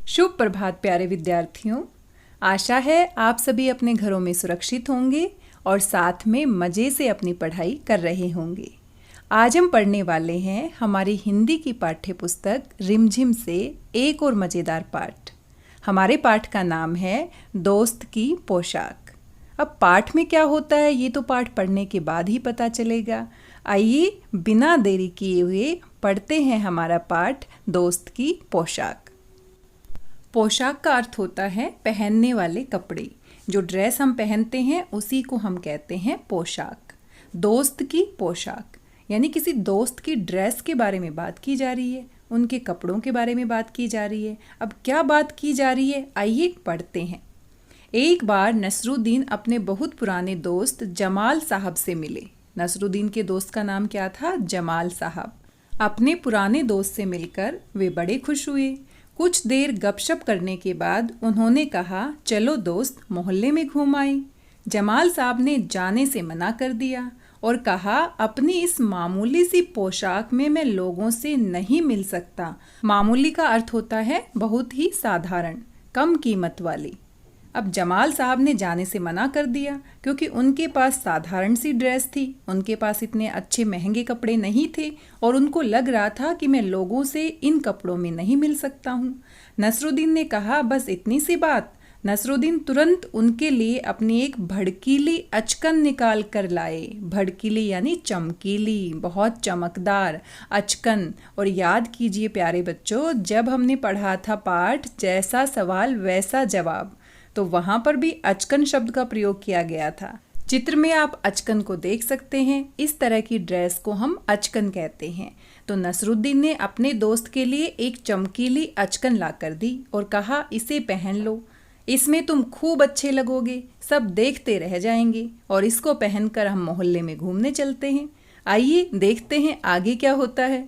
शुभ प्रभात प्यारे विद्यार्थियों। आशा है आप सभी अपने घरों में सुरक्षित होंगे और साथ में मज़े से अपनी पढ़ाई कर रहे होंगे। आज हम पढ़ने वाले हैं हमारी हिंदी की पाठ्य पुस्तक रिमझिम से एक और मज़ेदार पाठ। हमारे पाठ का नाम है दोस्त की पोशाक। अब पाठ में क्या होता है ये तो पाठ पढ़ने के बाद ही पता चलेगा। आइए बिना देरी किए हुए पढ़ते हैं हमारा पाठ दोस्त की पोशाक। पोशाक का अर्थ होता है पहनने वाले कपड़े। जो ड्रेस हम पहनते हैं उसी को हम कहते हैं पोशाक। दोस्त की पोशाक यानी किसी दोस्त की ड्रेस के बारे में बात की जा रही है, उनके कपड़ों के बारे में बात की जा रही है। अब क्या बात की जा रही है आइए पढ़ते हैं। एक बार नसरुद्दीन अपने बहुत पुराने दोस्त जमाल साहब से मिले। नसरुद्दीन के दोस्त का नाम क्या था? जमाल साहब। अपने पुराने दोस्त से मिलकर वे बड़े खुश हुए। कुछ देर गपशप करने के बाद उन्होंने कहा, चलो दोस्त मोहल्ले में घूम आई। जमाल साहब ने जाने से मना कर दिया और कहा, अपनी इस मामूली सी पोशाक में मैं लोगों से नहीं मिल सकता। मामूली का अर्थ होता है बहुत ही साधारण, कम कीमत वाली। अब जमाल साहब ने जाने से मना कर दिया क्योंकि उनके पास साधारण सी ड्रेस थी, उनके पास इतने अच्छे महंगे कपड़े नहीं थे और उनको लग रहा था कि मैं लोगों से इन कपड़ों में नहीं मिल सकता हूँ। नसरुद्दीन ने कहा, बस इतनी सी बात। नसरुद्दीन तुरंत उनके लिए अपनी एक भड़कीली अचकन निकाल कर लाए। भड़कीली यानी चमकीली, बहुत चमकदार अचकन। और याद कीजिए प्यारे बच्चों, जब हमने पढ़ा था पाठ जैसा सवाल वैसा जवाब, तो वहाँ पर भी अचकन शब्द का प्रयोग किया गया था। चित्र में आप अचकन को देख सकते हैं। इस तरह की ड्रेस को हम अचकन कहते हैं। तो नसरुद्दीन ने अपने दोस्त के लिए एक चमकीली अचकन ला कर दी और कहा, इसे पहन लो, इसमें तुम खूब अच्छे लगोगे, सब देखते रह जाएंगे और इसको पहनकर हम मोहल्ले में घूमने चलते हैं। आइए देखते हैं आगे क्या होता है।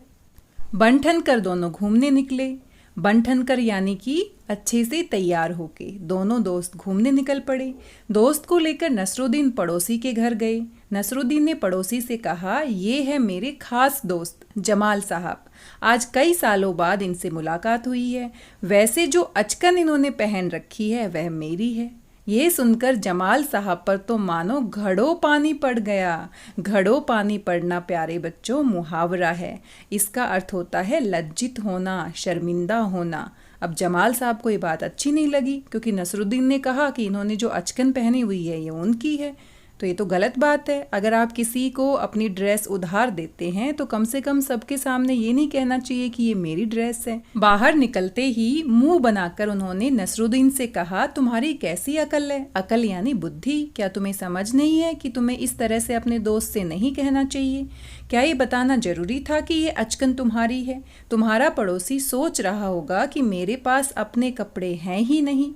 बन ठन कर दोनों घूमने निकले। बन ठन कर यानी कि अच्छे से तैयार होके दोनों दोस्त घूमने निकल पड़े। दोस्त को लेकर नसरुद्दीन पड़ोसी के घर गए। नसरुद्दीन ने पड़ोसी से कहा, ये है मेरे खास दोस्त जमाल साहब, आज कई सालों बाद इनसे मुलाकात हुई है। वैसे जो अचकन इन्होंने पहन रखी है वह मेरी है। ये सुनकर जमाल साहब पर तो मानो घड़ों पानी पड़ गया। घड़ों पानी पड़ना प्यारे बच्चों मुहावरा है। इसका अर्थ होता है लज्जित होना, शर्मिंदा होना। अब जमाल साहब को ये बात अच्छी नहीं लगी क्योंकि नसरुद्दीन ने कहा कि इन्होंने जो अचकन पहनी हुई है ये उनकी है। तो ये तो गलत बात है। अगर आप किसी को अपनी ड्रेस उधार देते हैं तो कम से कम सबके सामने ये नहीं कहना चाहिए कि ये मेरी ड्रेस है। बाहर निकलते ही मुंह बनाकर उन्होंने नसरुद्दीन से कहा, तुम्हारी कैसी अकल है? अकल यानी बुद्धि। क्या तुम्हें समझ नहीं है कि तुम्हें इस तरह से अपने दोस्त से नहीं कहना चाहिए? क्या ये बताना जरूरी था कि ये अचकन तुम्हारी है? तुम्हारा पड़ोसी सोच रहा होगा कि मेरे पास अपने कपड़े हैं ही नहीं।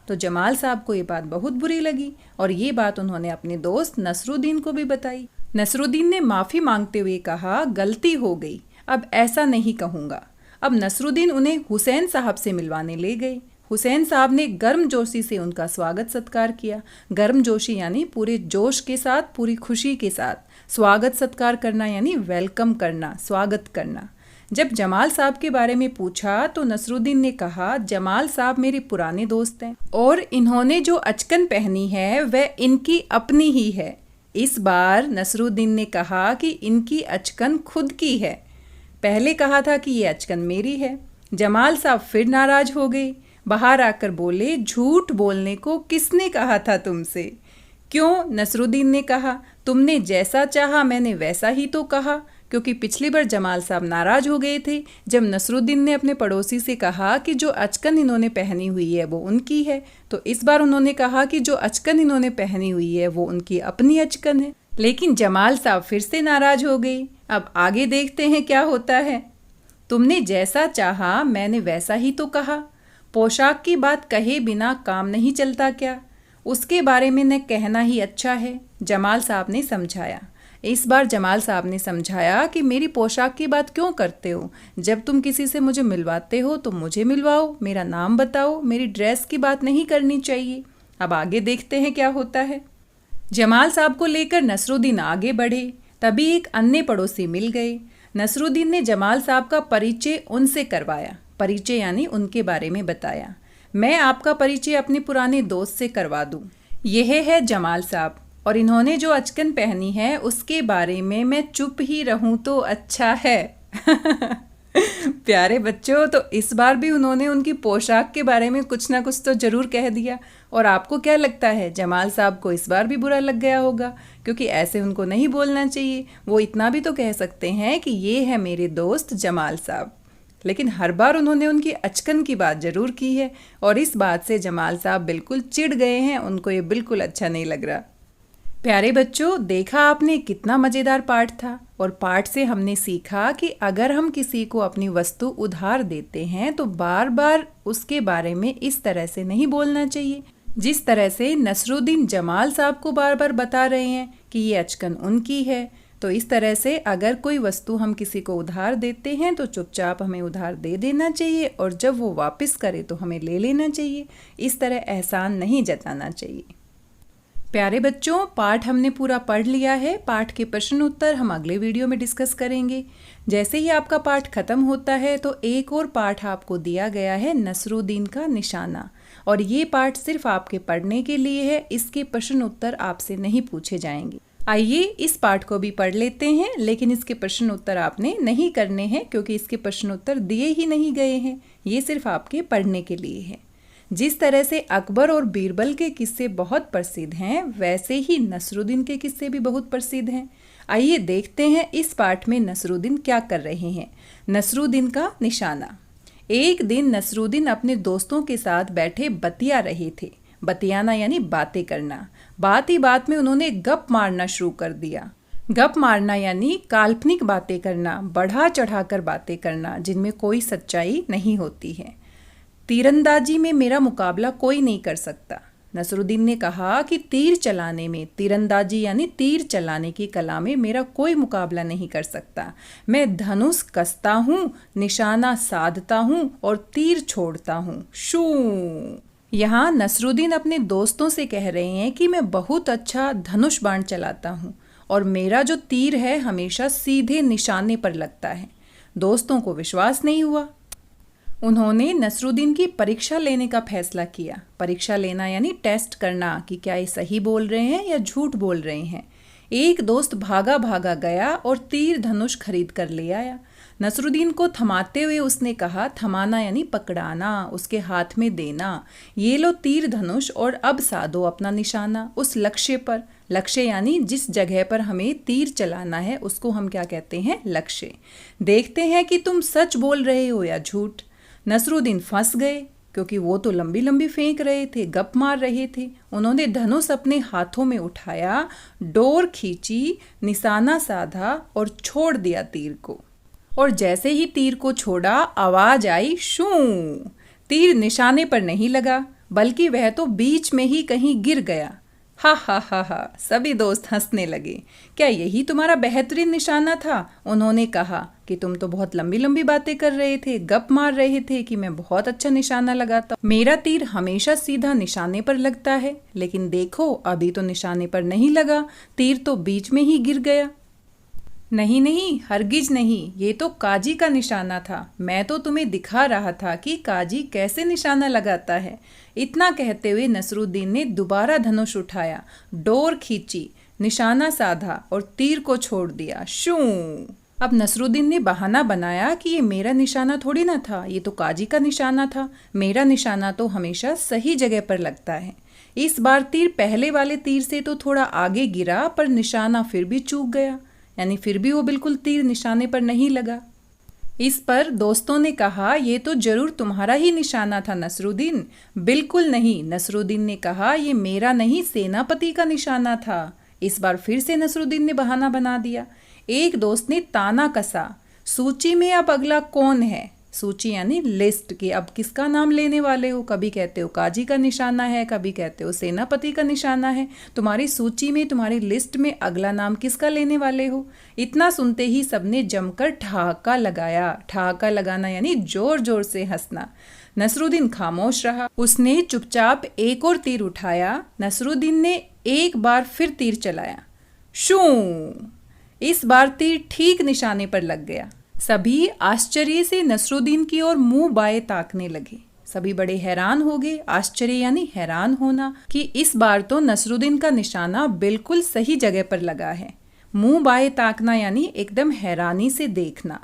तो जमाल साहब को ये बात बहुत बुरी लगी और ये बात उन्होंने अपने दोस्त नसरुद्दीन को भी बताई। नसरुद्दीन ने माफ़ी मांगते हुए कहा, गलती हो गई, अब ऐसा नहीं कहूँगा। अब नसरुद्दीन उन्हें हुसैन साहब से मिलवाने ले गए। हुसैन साहब ने गर्मजोशी से उनका स्वागत सत्कार किया। गर्मजोशी यानी पूरे जोश के साथ, पूरी खुशी के साथ। स्वागत सत्कार करना यानी वेलकम करना, स्वागत करना। जब जमाल साहब के बारे में पूछा तो नसरुद्दीन ने कहा, जमाल साहब मेरे पुराने दोस्त हैं और इन्होंने जो अचकन पहनी है वह इनकी अपनी ही है। इस बार नसरुद्दीन ने कहा कि इनकी अचकन खुद की है। पहले कहा था कि ये अचकन मेरी है। जमाल साहब फिर नाराज हो गए। बाहर आकर बोले, झूठ बोलने को किसने कहा था तुमसे? क्यों? नसरुद्दीन ने कहा, तुमने जैसा चाहा मैंने वैसा ही तो कहा। क्योंकि पिछली बार जमाल साहब नाराज हो गए थे जब नसरुद्दीन ने अपने पड़ोसी से कहा कि जो अचकन इन्होंने पहनी हुई है वो उनकी है। तो इस बार उन्होंने कहा कि जो अचकन इन्होंने पहनी हुई है वो उनकी अपनी अचकन है। लेकिन जमाल साहब फिर से नाराज हो गए। अब आगे देखते हैं क्या होता है। तुमने जैसा चाहा मैंने वैसा ही तो कहा। पोशाक की बात कहे बिना काम नहीं चलता क्या? उसके बारे में न कहना ही अच्छा है, जमाल साहब ने समझाया। इस बार जमाल साहब ने समझाया कि मेरी पोशाक की बात क्यों करते हो? जब तुम किसी से मुझे मिलवाते हो तो मुझे मिलवाओ, मेरा नाम बताओ, मेरी ड्रेस की बात नहीं करनी चाहिए। अब आगे देखते हैं क्या होता है। जमाल साहब को लेकर नसरुद्दीन आगे बढ़े। तभी एक अन्य पड़ोसी मिल गए। नसरुद्दीन ने जमाल साहब का परिचय उनसे करवाया। परिचय यानी उनके बारे में बताया। मैं आपका परिचय अपने पुराने दोस्त से करवा दूं। यह है जमाल साहब, और इन्होंने जो अचकन पहनी है उसके बारे में मैं चुप ही रहूं तो अच्छा है। प्यारे बच्चों, तो इस बार भी उन्होंने उनकी पोशाक के बारे में कुछ ना कुछ तो जरूर कह दिया। और आपको क्या लगता है, जमाल साहब को इस बार भी बुरा लग गया होगा? क्योंकि ऐसे उनको नहीं बोलना चाहिए। वो इतना भी तो कह सकते हैं कि ये है मेरे दोस्त जमाल साहब। लेकिन हर बार उन्होंने उनकी अचकन की बात जरूर की है, और इस बात से जमाल साहब बिल्कुल चिढ़ गए हैं। उनको ये बिल्कुल अच्छा नहीं लग रहा। प्यारे बच्चों, देखा आपने कितना मज़ेदार पाठ था। और पाठ से हमने सीखा कि अगर हम किसी को अपनी वस्तु उधार देते हैं तो बार बार उसके बारे में इस तरह से नहीं बोलना चाहिए, जिस तरह से नसरुद्दीन जमाल साहब को बार बार बता रहे हैं कि ये अचकन उनकी है। तो इस तरह से अगर कोई वस्तु हम किसी को उधार देते हैं तो चुपचाप हमें उधार दे देना चाहिए, और जब वो वापस करे तो हमें ले लेना चाहिए। इस तरह एहसान नहीं जताना चाहिए। प्यारे बच्चों, पाठ हमने पूरा पढ़ लिया है। पाठ के प्रश्न उत्तर हम अगले वीडियो में डिस्कस करेंगे। जैसे ही आपका पाठ खत्म होता है तो एक और पाठ आपको दिया गया है, नसरुद्दीन का निशाना। और ये पाठ सिर्फ आपके पढ़ने के लिए है, इसके प्रश्न उत्तर आपसे नहीं पूछे जाएंगे। आइए इस पाठ को भी पढ़ लेते हैं, लेकिन इसके प्रश्न उत्तर आपने नहीं करने हैं क्योंकि इसके प्रश्न उत्तर दिए ही नहीं गए हैं। ये सिर्फ आपके पढ़ने के लिए है। जिस तरह से अकबर और बीरबल के किस्से बहुत प्रसिद्ध हैं, वैसे ही नसरुद्दीन के किस्से भी बहुत प्रसिद्ध हैं। आइए देखते हैं इस पाठ में नसरुद्दीन क्या कर रहे हैं। नसरुद्दीन का निशाना। एक दिन नसरुद्दीन अपने दोस्तों के साथ बैठे बतिया रहे थे। बतियाना यानी बातें करना। बात ही बात में उन्होंने गप मारना शुरू कर दिया। गप मारना यानी काल्पनिक बातें करना, बढ़ा चढ़ाकर बातें करना जिनमें कोई सच्चाई नहीं होती है। तीरंदाजी में मेरा मुकाबला कोई नहीं कर सकता। नसरुद्दीन ने कहा कि तीर चलाने में, तीरंदाजी यानी तीर चलाने की कला में मेरा कोई मुकाबला नहीं कर सकता। मैं धनुष कसता हूँ, निशाना साधता हूँ और तीर छोड़ता हूँ। शू। यहाँ नसरुद्दीन अपने दोस्तों से कह रहे हैं कि मैं बहुत अच्छा धनुष बाण चलाता हूँ और मेरा जो तीर है हमेशा सीधे निशाने पर लगता है। दोस्तों को विश्वास नहीं हुआ। उन्होंने नसरुद्दीन की परीक्षा लेने का फैसला किया। परीक्षा लेना यानी टेस्ट करना कि क्या ये सही बोल रहे हैं या झूठ बोल रहे हैं। एक दोस्त भागा भागा गया और तीर धनुष खरीद कर ले आया। नसरुद्दीन को थमाते हुए उसने कहा, थमाना यानी पकड़ाना, उसके हाथ में देना। ये लो तीर धनुष और अब साधो अपना निशाना उस लक्ष्य पर। लक्ष्य यानी जिस जगह पर हमें तीर चलाना है उसको हम क्या कहते हैं, लक्ष्य। देखते हैं कि तुम सच बोल रहे हो या झूठ। नसरुद्दीन फंस गए क्योंकि वो तो लंबी लंबी फेंक रहे थे, गप मार रहे थे। उन्होंने धनुष अपने हाथों में उठाया, डोर खींची, निशाना साधा और छोड़ दिया तीर को। और जैसे ही तीर को छोड़ा आवाज आई, शू। तीर निशाने पर नहीं लगा बल्कि वह तो बीच में ही कहीं गिर गया। हा हा हा हा। सभी दोस्त हंसने लगे। क्या यही तुम्हारा बेहतरीन निशाना था? उन्होंने कहा कि तुम तो बहुत लंबी लंबी बातें कर रहे थे, गप मार रहे थे कि मैं बहुत अच्छा निशाना लगाता हूँ। मेरा तीर हमेशा सीधा निशाने पर लगता है, लेकिन देखो अभी तो निशाने पर नहीं लगा, तीर तो बीच में ही गिर गया। नहीं नहीं, हरगिज नहीं, ये तो काजी का निशाना था। मैं तो तुम्हें दिखा रहा था कि काजी कैसे निशाना लगाता है। इतना कहते हुए नसरुद्दीन ने दोबारा धनुष उठाया, डोर खींची, निशाना साधा और तीर को छोड़ दिया। शू। अब नसरुद्दीन ने बहाना बनाया कि ये मेरा निशाना थोड़ी ना था, ये तो काजी का निशाना था। मेरा निशाना तो हमेशा सही जगह पर लगता है। इस बार तीर पहले वाले तीर से तो थोड़ा आगे गिरा, पर निशाना फिर भी चूक गया, यानी फिर भी वो बिल्कुल तीर निशाने पर नहीं लगा। इस पर दोस्तों ने कहा, ये तो जरूर तुम्हारा ही निशाना था नसरुद्दीन। बिल्कुल नहीं, नसरुद्दीन ने कहा, ये मेरा नहीं सेनापति का निशाना था। इस बार फिर से नसरुद्दीन ने बहाना बना दिया। एक दोस्त ने ताना कसा, सूची में अब अगला कौन है? सूची यानी लिस्ट, कि अब किसका नाम लेने वाले हो। कभी कहते हो काजी का निशाना है, कभी कहते हो सेनापति का निशाना है। तुम्हारी सूची में, तुम्हारी लिस्ट में अगला नाम किसका लेने वाले हो? इतना सुनते ही सबने जमकर ठहाका लगाया। ठहाका लगाना यानी जोर जोर से हंसना। नसरुद्दीन खामोश रहा। उसने चुपचाप एक और तीर उठाया। नसरुद्दीन ने एक बार फिर तीर चलाया। शू। इस बार तीर ठीक निशाने पर लग गया। सभी आश्चर्य से नसरुद्दीन की ओर मुंह बाए ताकने लगे। सभी बड़े हैरान हो गए। आश्चर्य यानी हैरान होना कि इस बार तो नसरुद्दीन का निशाना बिल्कुल सही जगह पर लगा है। मुंह बाए ताकना यानी एकदम हैरानी से देखना।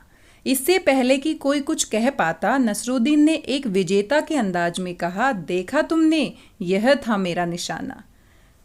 इससे पहले कि कोई कुछ कह पाता, नसरुद्दीन ने एक विजेता के अंदाज में कहा, देखा तुमने, यह था मेरा निशाना।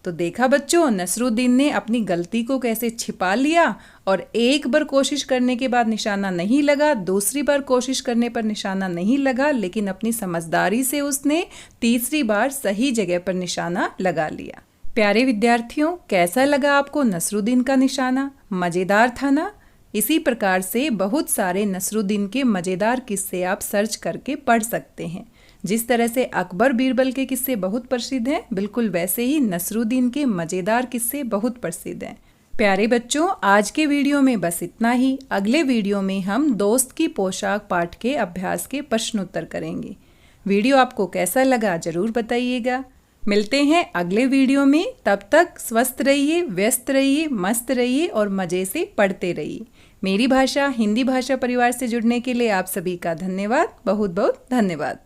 तो देखा बच्चों, नसरुद्दीन ने अपनी गलती को कैसे छिपा लिया और एक बार कोशिश करने के बाद निशाना नहीं लगा, दूसरी बार कोशिश करने पर निशाना नहीं लगा, लेकिन अपनी समझदारी से उसने तीसरी बार सही जगह पर निशाना लगा लिया। प्यारे विद्यार्थियों, कैसा लगा आपको नसरुद्दीन का निशाना? मज़ेदार था ना? इसी प्रकार से बहुत सारे नसरुद्दीन के मज़ेदार किस्से आप सर्च करके पढ़ सकते हैं। जिस तरह से अकबर बीरबल के किस्से बहुत प्रसिद्ध हैं, बिल्कुल वैसे ही नसरुद्दीन के मज़ेदार किस्से बहुत प्रसिद्ध हैं। प्यारे बच्चों, आज के वीडियो में बस इतना ही। अगले वीडियो में हम दोस्त की पोशाक पाठ के अभ्यास के प्रश्न उत्तर करेंगे। वीडियो आपको कैसा लगा ज़रूर बताइएगा। मिलते हैं अगले वीडियो में। तब तक स्वस्थ रहिए, व्यस्त रहिए, मस्त रहिए और मज़े से पढ़ते रहिए। मेरी भाषा हिंदी भाषा परिवार से जुड़ने के लिए आप सभी का धन्यवाद। बहुत बहुत धन्यवाद।